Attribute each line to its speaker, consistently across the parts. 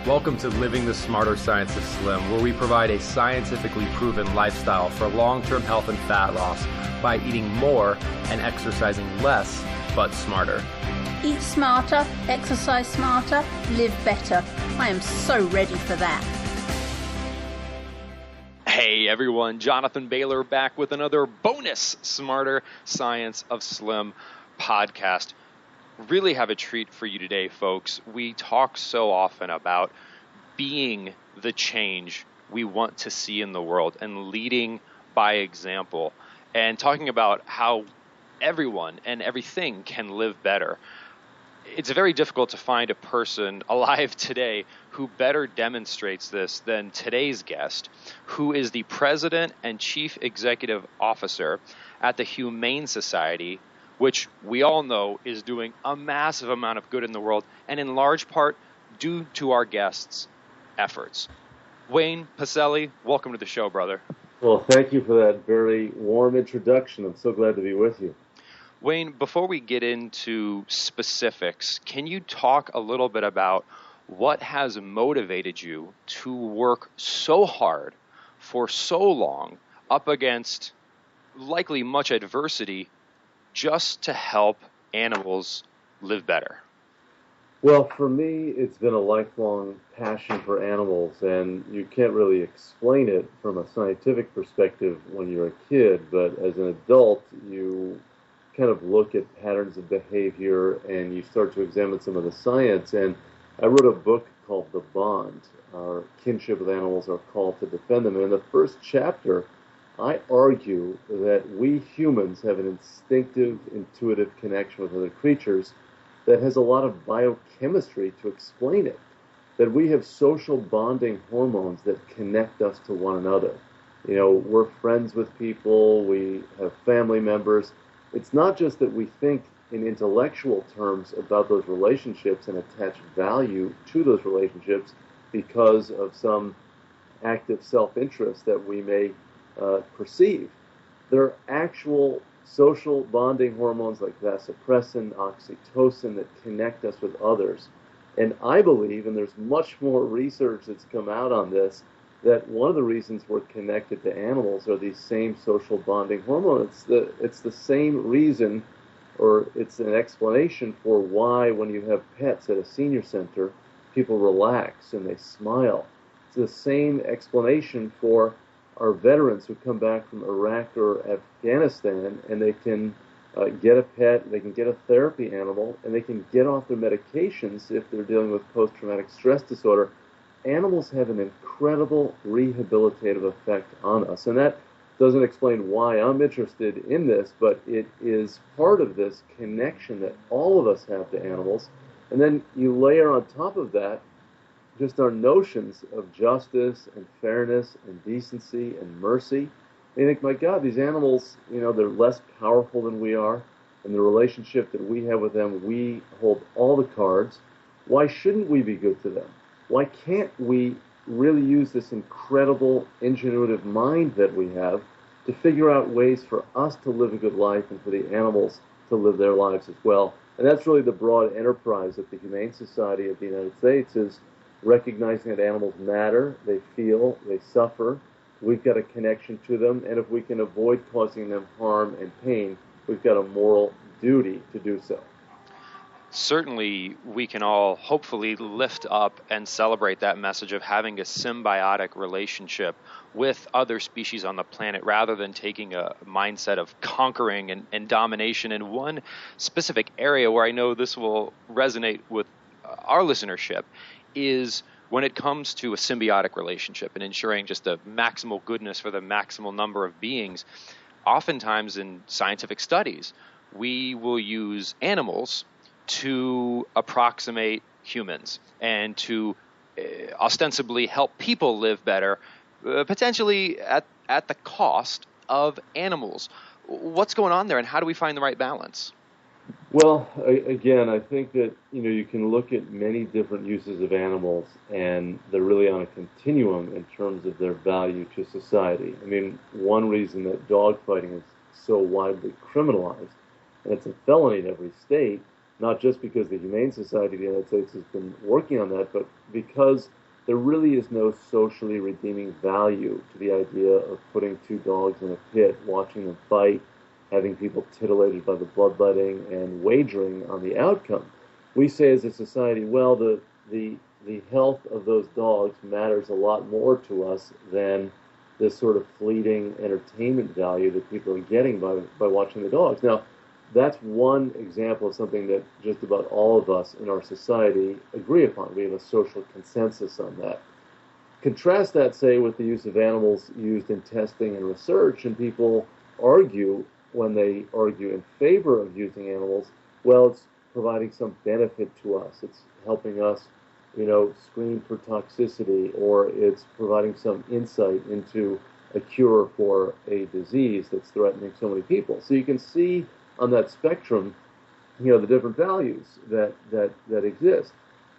Speaker 1: Welcome to Living the Smarter Science of Slim, where we provide a scientifically proven lifestyle for long-term health and fat loss by eating more and exercising less, but smarter.
Speaker 2: Eat smarter, exercise smarter, live better. I am so ready for that.
Speaker 3: Hey everyone, Jonathan Bailor back with another bonus Smarter Science of Slim podcast. Really have a treat for you today, folks. We talk so often about being the change we want to see in the world and leading by example and talking about how everyone and everything can live better. It's very difficult to find a person alive today who better demonstrates this than today's guest, who is the President and Chief Executive Officer at the Humane Society, which we all know is doing a massive amount of good in the world, and in large part due to our guests' efforts. Wayne Pacelle, welcome to the show, brother.
Speaker 4: Well, thank you for that very warm introduction. I'm so glad to be with you.
Speaker 3: Wayne, before we get into specifics, can you talk a little bit about what has motivated you to work so hard for so long up against likely much adversity just to help animals live better?
Speaker 4: Well, for me, it's been a lifelong passion for animals, and you can't really explain it from a scientific perspective when you're a kid, but as an adult, you kind of look at patterns of behavior and you start to examine some of the science. And I wrote a book called The Bond, Our Kinship with Animals, Our Call to Defend Them. And in the first chapter, I argue that we humans have an instinctive, intuitive connection with other creatures that has a lot of biochemistry to explain it, that we have social bonding hormones that connect us to one another. You know, we're friends with people, we have family members. It's not just that we think in intellectual terms about those relationships and attach value to those relationships because of some active self-interest that we may perceive. There are actual social bonding hormones like vasopressin, oxytocin that connect us with others. And I believe, and there's much more research that's come out on this, that one of the reasons we're connected to animals are these same social bonding hormones. It's the same reason, or it's an explanation for why when you have pets at a senior center, people relax and they smile. It's the same explanation for our veterans who come back from Iraq or Afghanistan, and they can get a pet, they can get a therapy animal, and they can get off their medications if they're dealing with post-traumatic stress disorder. Animals have an incredible rehabilitative effect on us, and that doesn't explain why I'm interested in this, but it is part of this connection that all of us have to animals. And then you layer on top of that just our notions of justice and fairness and decency and mercy. And you think, my God, these animals, you know, they're less powerful than we are, and the relationship that we have with them, we hold all the cards. Why shouldn't we be good to them? Why can't we really use this incredible ingenuitive mind that we have to figure out ways for us to live a good life and for the animals to live their lives as well? And that's really the broad enterprise of the Humane Society of the United States, is recognizing that animals matter, they feel, they suffer. We've got a connection to them, and if we can avoid causing them harm and pain, we've got a moral duty to do so.
Speaker 3: Certainly, we can all hopefully lift up and celebrate that message of having a symbiotic relationship with other species on the planet rather than taking a mindset of conquering and domination in one specific area. Where I know this will resonate with our listenership is when it comes to a symbiotic relationship and ensuring just the maximal goodness for the maximal number of beings. Oftentimes in scientific studies, we will use animals to approximate humans and to ostensibly help people live better, potentially at the cost of animals. What's going on there, and how do we find the right balance?
Speaker 4: Well, again, I think that, you know, you can look at many different uses of animals, and they're really on a continuum in terms of their value to society. I mean, one reason that dog fighting is so widely criminalized, and it's a felony in every state, not just because the Humane Society of the United States has been working on that, but because there really is no socially redeeming value to the idea of putting two dogs in a pit, watching them fight, having people titillated by the bloodletting, and wagering on the outcome. We say as a society, well, the health of those dogs matters a lot more to us than this sort of fleeting entertainment value that people are getting by watching the dogs. Now, that's one example of something that just about all of us in our society agree upon. We have a social consensus on that. Contrast that, say, with the use of animals used in testing and research, and people argue, when they argue in favor of using animals, well, it's providing some benefit to us. It's helping us, screen for toxicity, or it's providing some insight into a cure for a disease that's threatening so many people. So you can see on that spectrum, the different values that exist.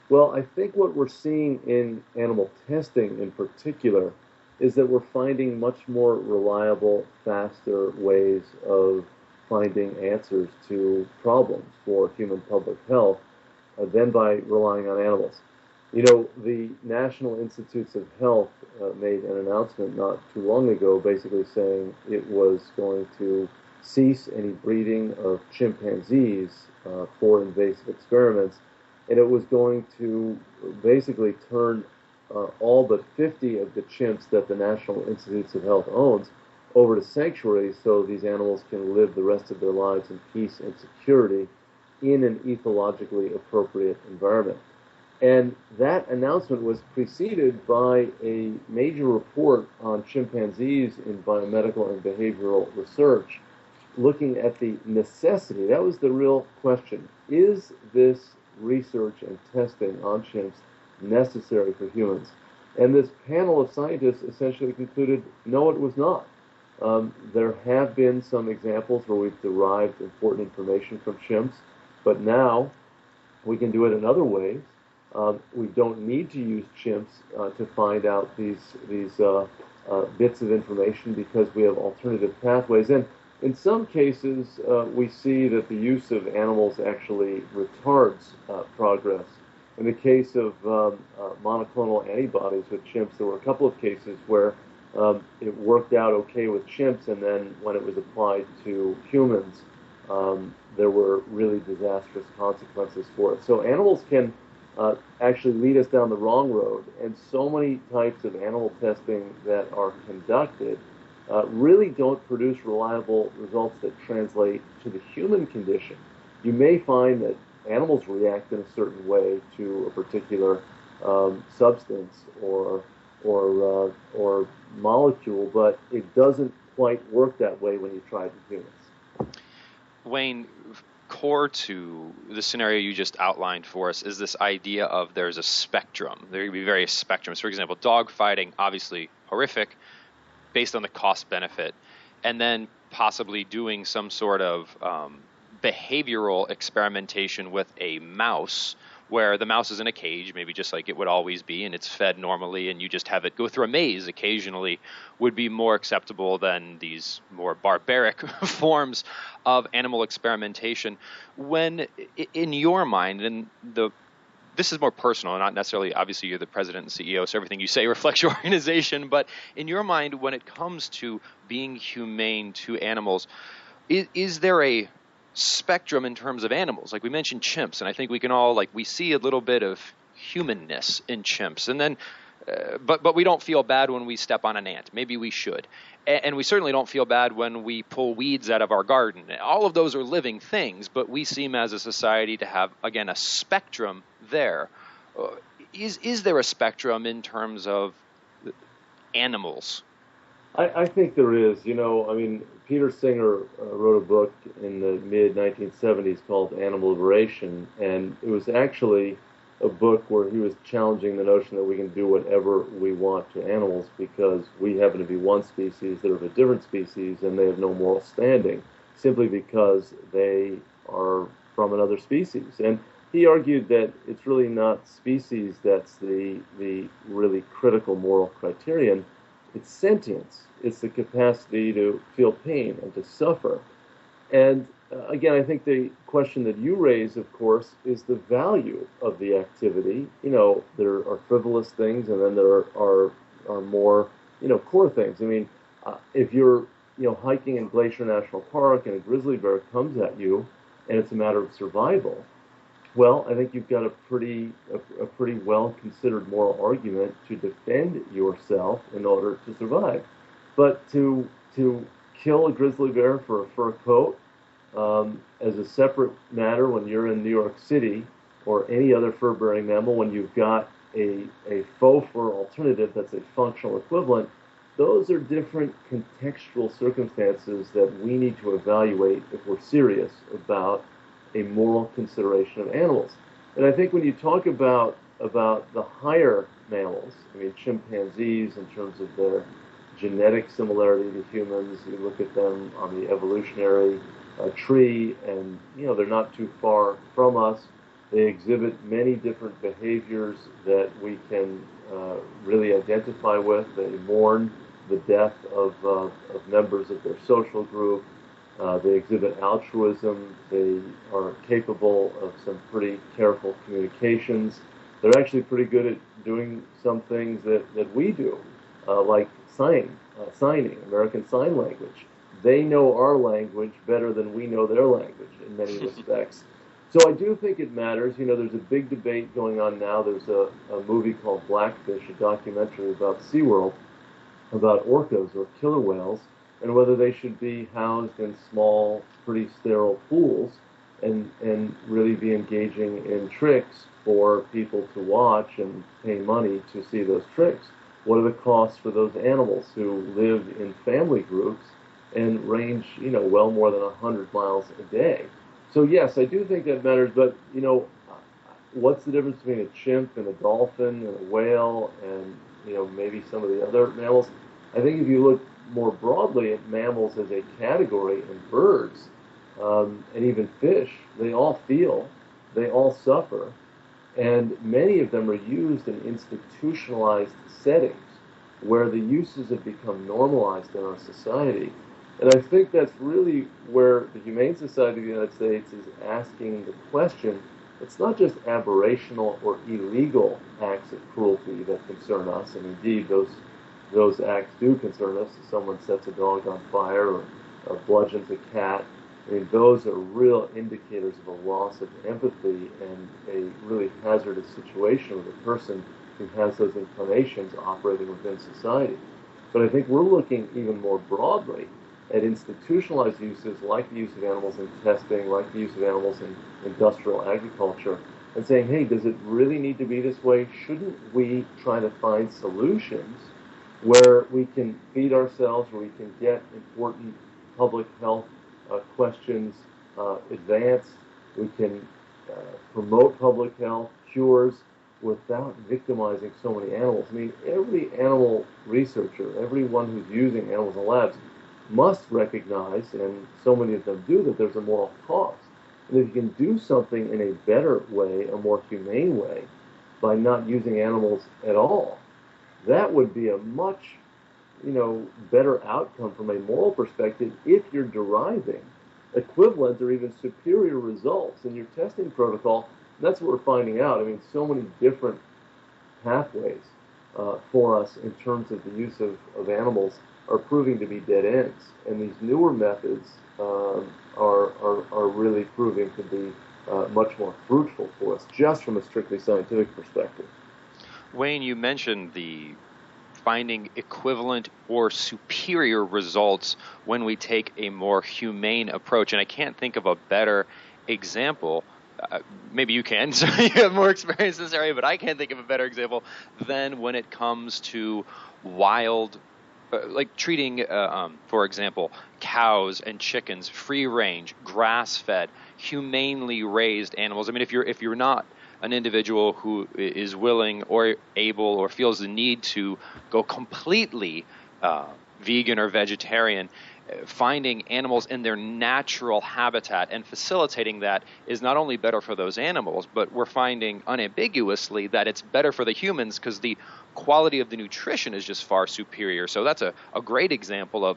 Speaker 4: Well, I think what we're seeing in animal testing in particular is that we're finding much more reliable, faster ways of finding answers to problems for human public health than by relying on animals. The National Institutes of Health made an announcement not too long ago basically saying it was going to cease any breeding of chimpanzees for invasive experiments, and it was going to basically turn all but 50 of the chimps that the National Institutes of Health owns over to sanctuaries so these animals can live the rest of their lives in peace and security in an ethologically appropriate environment. And that announcement was preceded by a major report on chimpanzees in biomedical and behavioral research, looking at the necessity. That was the real question. Is this research and testing on chimps necessary for humans? And this panel of scientists essentially concluded, no, it was not. There have been some examples where we've derived important information from chimps, but now we can do it in other ways. We don't need to use chimps to find out these bits of information because we have alternative pathways. And in some cases, we see that the use of animals actually retards progress. In the case of monoclonal antibodies with chimps, there were a couple of cases where it worked out okay with chimps, and then when it was applied to humans, there were really disastrous consequences for it. So animals can actually lead us down the wrong road, and so many types of animal testing that are conducted really don't produce reliable results that translate to the human condition. You may find that animals react in a certain way to a particular substance or molecule, but it doesn't quite work that way when you try it in humans.
Speaker 3: Wayne, core to the scenario you just outlined for us is this idea of there's a spectrum. There can be various spectrums. For example, dog fighting, obviously horrific, based on the cost benefit, and then possibly doing some sort of behavioral experimentation with a mouse where the mouse is in a cage, maybe just like it would always be, and it's fed normally, and you just have it go through a maze occasionally, would be more acceptable than these more barbaric forms of animal experimentation. When, in your mind, and this is more personal, not necessarily, obviously you're the president and CEO, so everything you say reflects your organization, but in your mind, when it comes to being humane to animals, is there a spectrum in terms of animals? Like we mentioned chimps, and I think we can all, we see a little bit of humanness in chimps, and then but we don't feel bad when we step on an ant. Maybe we should. And we certainly don't feel bad when we pull weeds out of our garden. All of those are living things, but we seem as a society to have, again, a spectrum there. Is there a spectrum in terms of animals?
Speaker 4: I think there is. Peter Singer wrote a book in the mid-1970s called Animal Liberation, and it was actually a book where he was challenging the notion that we can do whatever we want to animals because we happen to be one species, they're of a different species, and they have no moral standing simply because they are from another species. And he argued that it's really not species that's the really critical moral criterion. It's sentience. It's the capacity to feel pain and to suffer. And again, I think the question that you raise, of course, is the value of the activity. There are frivolous things, and then there are more, core things. I mean, if you're, hiking in Glacier National Park and a grizzly bear comes at you, and it's a matter of survival, well, I think you've got a pretty well considered moral argument to defend yourself in order to survive. But to kill a grizzly bear for a fur coat, as a separate matter when you're in New York City or any other fur-bearing mammal, when you've got a faux fur alternative that's a functional equivalent, those are different contextual circumstances that we need to evaluate if we're serious about a moral consideration of animals. And I think when you talk about the higher mammals, I mean chimpanzees in terms of their genetic similarity to humans, you look at them on the evolutionary tree, and they're not too far from us. They exhibit many different behaviors that we can really identify with. They mourn the death of members of their social group. They exhibit altruism. They are capable of some pretty careful communications. They're actually pretty good at doing some things that we do, like signing, American Sign Language. They know our language better than we know their language in many respects. So I do think it matters. There's a big debate going on now. There's a movie called Blackfish, a documentary about SeaWorld, about orcas or killer whales, and whether they should be housed in small, pretty sterile pools and really be engaging in tricks for people to watch and pay money to see those tricks. What are the costs for those animals who live in family groups and range, well more than 100 miles a day? So yes, I do think that matters, but, what's the difference between a chimp and a dolphin and a whale and, maybe some of the other mammals? I think if you look more broadly at mammals as a category, and birds, and even fish, they all feel, they all suffer, and many of them are used in institutionalized settings where the uses have become normalized in our society. And I think that's really where the Humane Society of the United States is asking the question. It's not just aberrational or illegal acts of cruelty that concern us, and indeed those acts do concern us. If someone sets a dog on fire or bludgeons a cat, I mean, those are real indicators of a loss of empathy and a really hazardous situation with a person who has those inclinations operating within society. But I think we're looking even more broadly at institutionalized uses like the use of animals in testing, like the use of animals in industrial agriculture, and saying, hey, does it really need to be this way? Shouldn't we try to find solutions where we can feed ourselves, where we can get important public health questions advanced, we can promote public health, cures, without victimizing so many animals? I mean, every animal researcher, everyone who's using animals in labs, must recognize, and so many of them do, that there's a moral cost. And if you can do something in a better way, a more humane way, by not using animals at all, that would be a much, better outcome from a moral perspective if you're deriving equivalent or even superior results in your testing protocol. That's what we're finding out. I mean, so many different pathways for us in terms of the use of animals are proving to be dead ends, and these newer methods are really proving to be much more fruitful for us, just from a strictly scientific perspective.
Speaker 3: Wayne, you mentioned the finding equivalent or superior results when we take a more humane approach, and I can't think of a better example. Maybe you can, so you have more experience in this area, but I can't think of a better example than when it comes to wild, like treating, for example, cows and chickens, free range, grass-fed, humanely raised animals. I mean, if you're not an individual who is willing or able or feels the need to go completely vegan or vegetarian, finding animals in their natural habitat and facilitating that is not only better for those animals, but we're finding unambiguously that it's better for the humans because the quality of the nutrition is just far superior. So that's a great example of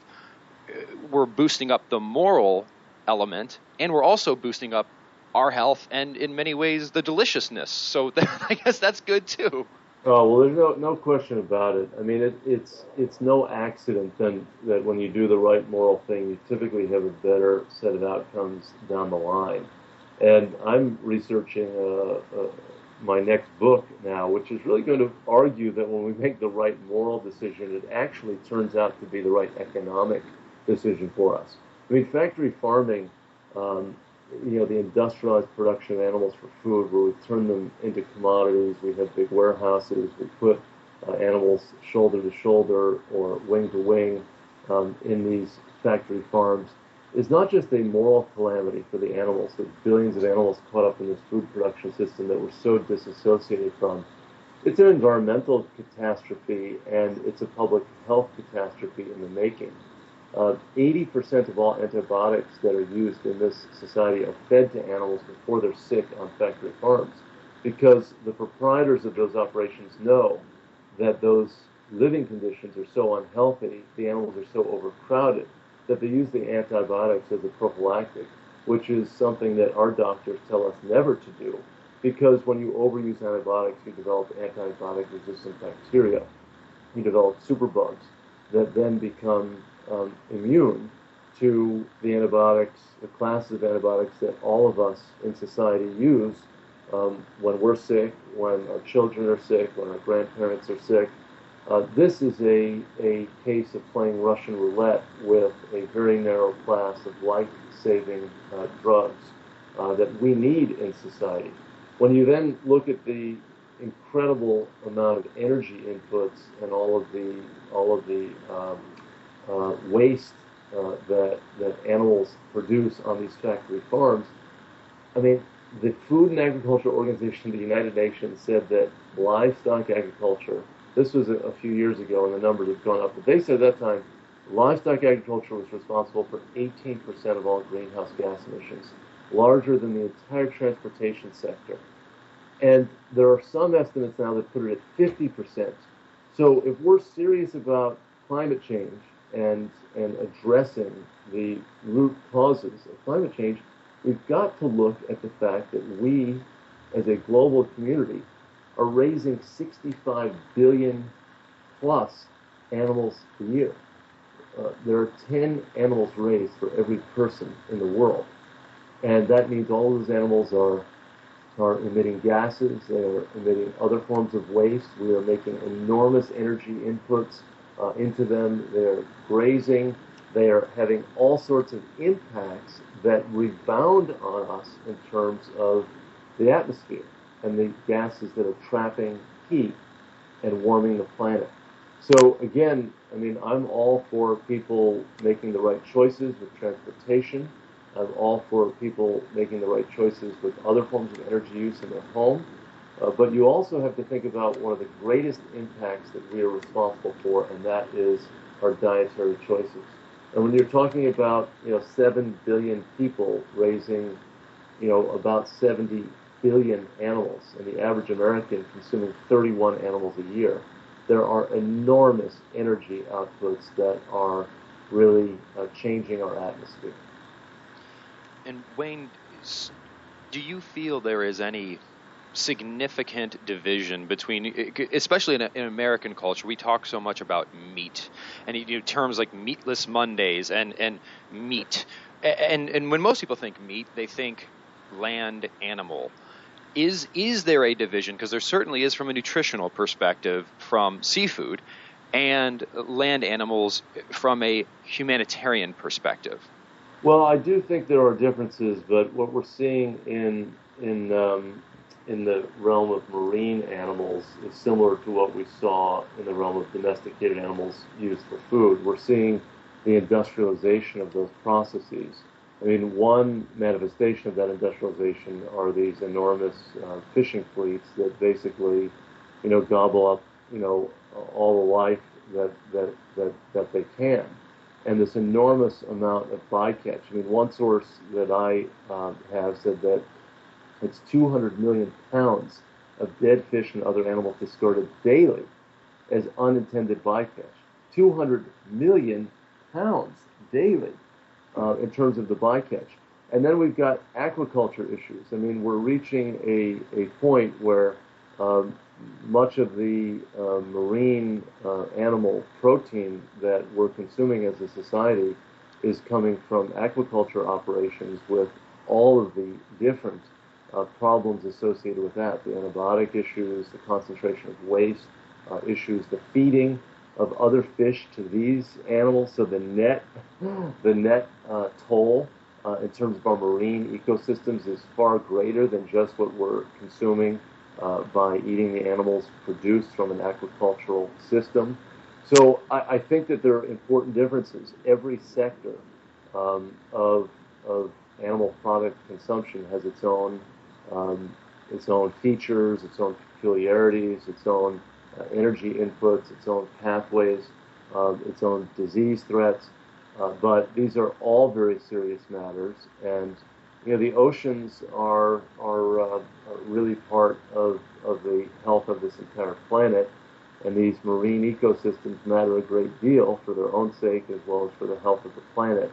Speaker 3: we're boosting up the moral element, and we're also boosting up our health and in many ways the deliciousness. So I guess that's good too.
Speaker 4: Oh, well, there's no question about it. I mean, it's no accident then that when you do the right moral thing, you typically have a better set of outcomes down the line. And I'm researching my next book now, which is really going to argue that when we make the right moral decision, it actually turns out to be the right economic decision for us. I mean, factory farming, the industrialized production of animals for food, where we turn them into commodities, we have big warehouses, we put animals shoulder to shoulder or wing to wing in these factory farms, is not just a moral calamity for the animals. There's billions of animals caught up in this food production system that we're so disassociated from. It's an environmental catastrophe, and it's a public health catastrophe in the making. 80% of all antibiotics that are used in this society are fed to animals before they're sick on factory farms, because the proprietors of those operations know that those living conditions are so unhealthy, the animals are so overcrowded, that they use the antibiotics as a prophylactic, which is something that our doctors tell us never to do, because when you overuse antibiotics, you develop antibiotic-resistant bacteria. You develop superbugs that then become immune to the antibiotics, the classes of antibiotics that all of us in society use when we're sick, when our children are sick, when our grandparents are sick. This is a case of playing Russian roulette with a very narrow class of life-saving drugs that we need in society. When you then look at the incredible amount of energy inputs and all of the waste that animals produce on these factory farms, I mean, the Food and Agriculture Organization of the United Nations said that livestock agriculture, this was a few years ago and the numbers have gone up, but they said at that time livestock agriculture was responsible for 18% of all greenhouse gas emissions, larger than the entire transportation sector. And there are some estimates now that put it at 50%. So if we're serious about climate change and addressing the root causes of climate change, we've got to look at the fact that we, as a global community, are raising 65 billion plus animals a year. There are 10 animals raised for every person in the world. And that means all those animals are emitting gases, they are emitting other forms of waste. We are making enormous energy inputs into them. They're grazing. They are having all sorts of impacts that rebound on us in terms of the atmosphere and the gases that are trapping heat and warming the planet. So again, I mean, I'm all for people making the right choices with transportation. I'm all for people making the right choices with other forms of energy use in their home. But you also have to think about one of the greatest impacts that we are responsible for, and that is our dietary choices. And when you're talking about 7 billion people raising about 70 billion animals, and the average American consuming 31 animals a year, there are enormous energy outputs that are really changing our atmosphere.
Speaker 3: And Wayne, do you feel there is any significant division between, especially in American culture, we talk so much about meat and terms like meatless Mondays and meat. And when most people think meat, they think land animal. Is there a division? Because there certainly is from a nutritional perspective from seafood, and land animals from a humanitarian perspective.
Speaker 4: Well, I do think there are differences, but what we're seeing in the realm of marine animals is similar to what we saw in the realm of domesticated animals used for food. We're seeing the industrialization of those processes. I mean, one manifestation of that industrialization are these enormous fishing fleets that basically, gobble up, all the life that they can. And this enormous amount of bycatch. I mean, one source that I have said that it's 200 million pounds of dead fish and other animals discarded daily as unintended bycatch. 200 million pounds daily in terms of the bycatch. And then we've got aquaculture issues. I mean, we're reaching a point where much of the marine animal protein that we're consuming as a society is coming from aquaculture operations with all of the different problems associated with that, the antibiotic issues, the concentration of waste issues, the feeding of other fish to these animals. So the net toll in terms of our marine ecosystems is far greater than just what we're consuming by eating the animals produced from an aquacultural system. So I think that there are important differences. Every sector of animal product consumption has its own features, its own peculiarities, its own energy inputs, its own pathways, its own disease threats. But these are all very serious matters, and the oceans are really part of the health of this entire planet, and these marine ecosystems matter a great deal for their own sake as well as for the health of the planet.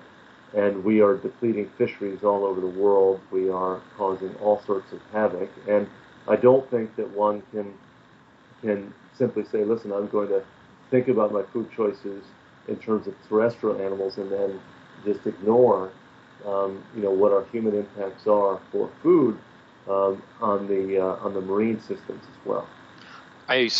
Speaker 4: And we are depleting fisheries all over the world. We are causing all sorts of havoc, and I don't think that one can simply say, listen, I'm going to think about my food choices in terms of terrestrial animals and then just ignore what our human impacts are for food on the marine systems as well.
Speaker 3: I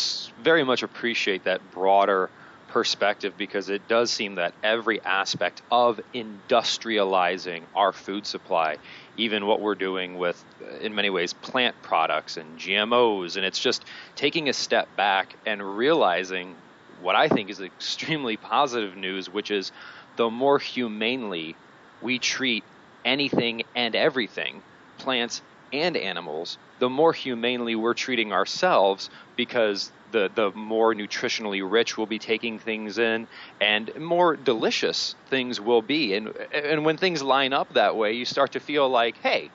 Speaker 3: very much appreciate that broader perspective, because it does seem that every aspect of industrializing our food supply, even what we're doing with, in many ways, plant products and GMOs, and it's just taking a step back and realizing what I think is extremely positive news, which is the more humanely we treat anything and everything, plants and animals, the more humanely we're treating ourselves, because the more nutritionally rich we'll be taking things in, and more delicious things will be. And when things line up that way, you start to feel like, hey,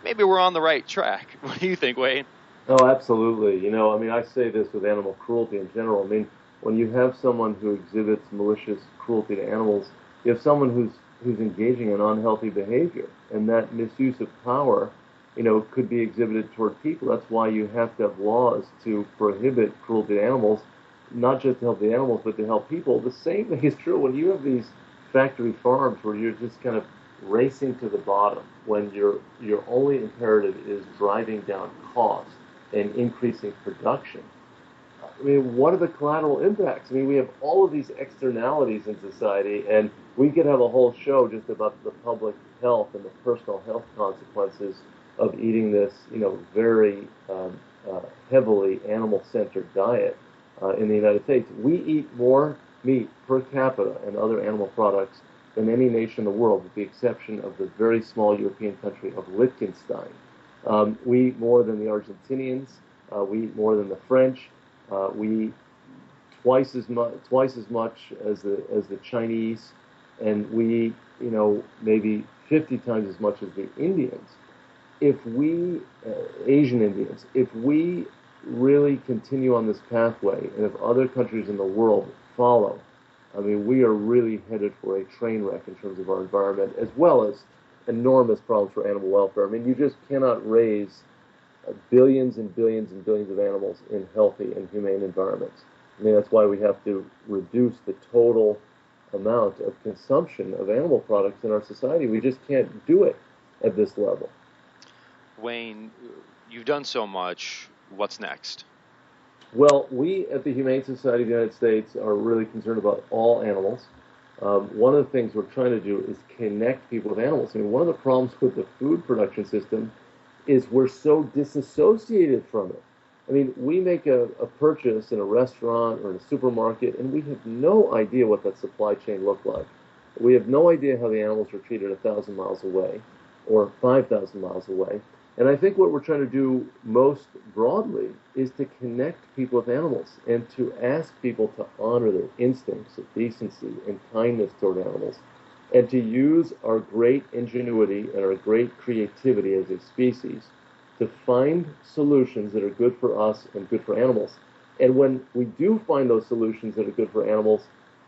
Speaker 3: maybe we're on the right track. What do you think, Wayne?
Speaker 4: Oh, absolutely. I say this with animal cruelty in general. I mean, when you have someone who exhibits malicious cruelty to animals, you have someone who's engaging in unhealthy behavior, and that misuse of power could be exhibited toward people. That's why you have to have laws to prohibit cruelty to animals, not just to help the animals, but to help people. The same thing is true when you have these factory farms where you're just kind of racing to the bottom, when your only imperative is driving down cost and increasing production. I mean, what are the collateral impacts? I mean, we have all of these externalities in society, and we could have a whole show just about the public health and the personal health consequences of eating this, very heavily animal-centered diet in the United States. We eat more meat per capita and other animal products than any nation in the world, with the exception of the very small European country of Liechtenstein. We eat more than the Argentinians. We eat more than the French. We eat twice as much as the Chinese, and we eat, maybe 50 times as much as the Indians. If we, Asian Indians, if we really continue on this pathway, and if other countries in the world follow, I mean, we are really headed for a train wreck in terms of our environment, as well as enormous problems for animal welfare. I mean, you just cannot raise billions and billions and billions of animals in healthy and humane environments. I mean, that's why we have to reduce the total amount of consumption of animal products in our society. We just can't do it at this level.
Speaker 3: Wayne, you've done so much. What's next?
Speaker 4: Well, we at the Humane Society of the United States are really concerned about all animals. One of the things we're trying to do is connect people with animals. I mean, one of the problems with the food production system is we're so disassociated from it. I mean, we make a purchase in a restaurant or in a supermarket, and we have no idea what that supply chain looked like. We have no idea how the animals were treated 1,000 miles away or 5,000 miles away. And I think what we're trying to do most broadly is to connect people with animals and to ask people to honor their instincts of decency and kindness toward animals, and to use our great ingenuity and our great creativity as a species to find solutions that are good for us and good for animals. And when we do find those solutions that are good for animals,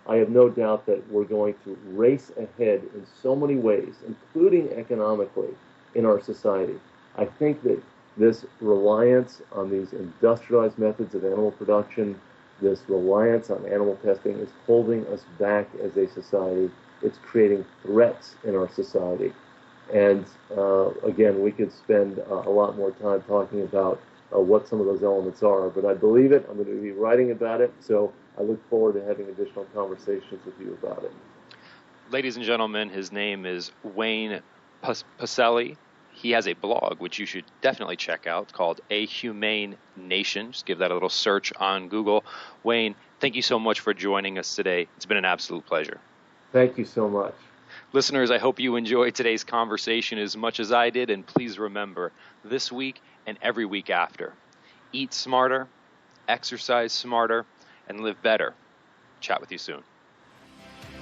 Speaker 4: I have no doubt that we're going to race ahead in so many ways, including economically, in our society. I think that this reliance on these industrialized methods of animal production, this reliance on animal testing is holding us back as a society. It's creating threats in our society. And again, we could spend a lot more time talking about what some of those elements are, but I believe it. I'm going to be writing about it, so I look forward to having additional conversations with you about it.
Speaker 3: Ladies and gentlemen, his name is Wayne Pacelle. He has a blog, which you should definitely check out. It's called A Humane Nation. Just give that a little search on Google. Wayne, thank you so much for joining us today. It's been an absolute pleasure.
Speaker 4: Thank you so much.
Speaker 3: Listeners, I hope you enjoyed today's conversation as much as I did, and please remember, this week and every week after, eat smarter, exercise smarter, and live better. Chat with you soon.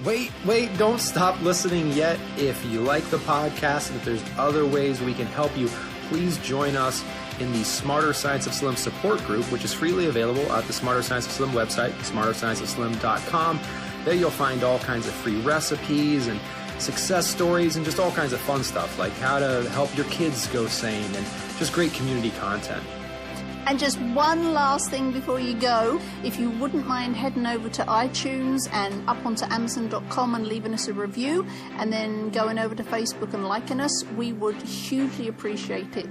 Speaker 1: Wait, don't stop listening yet. If you like the podcast and if there's other ways we can help you, please join us in the Smarter Science of Slim support group, which is freely available at the Smarter Science of Slim website, smarterscienceofslim.com. There you'll find all kinds of free recipes and success stories and just all kinds of fun stuff, like how to help your kids go sane and just great community content.
Speaker 2: And just one last thing before you go, if you wouldn't mind heading over to iTunes and up onto Amazon.com and leaving us a review, and then going over to Facebook and liking us, we would hugely appreciate it.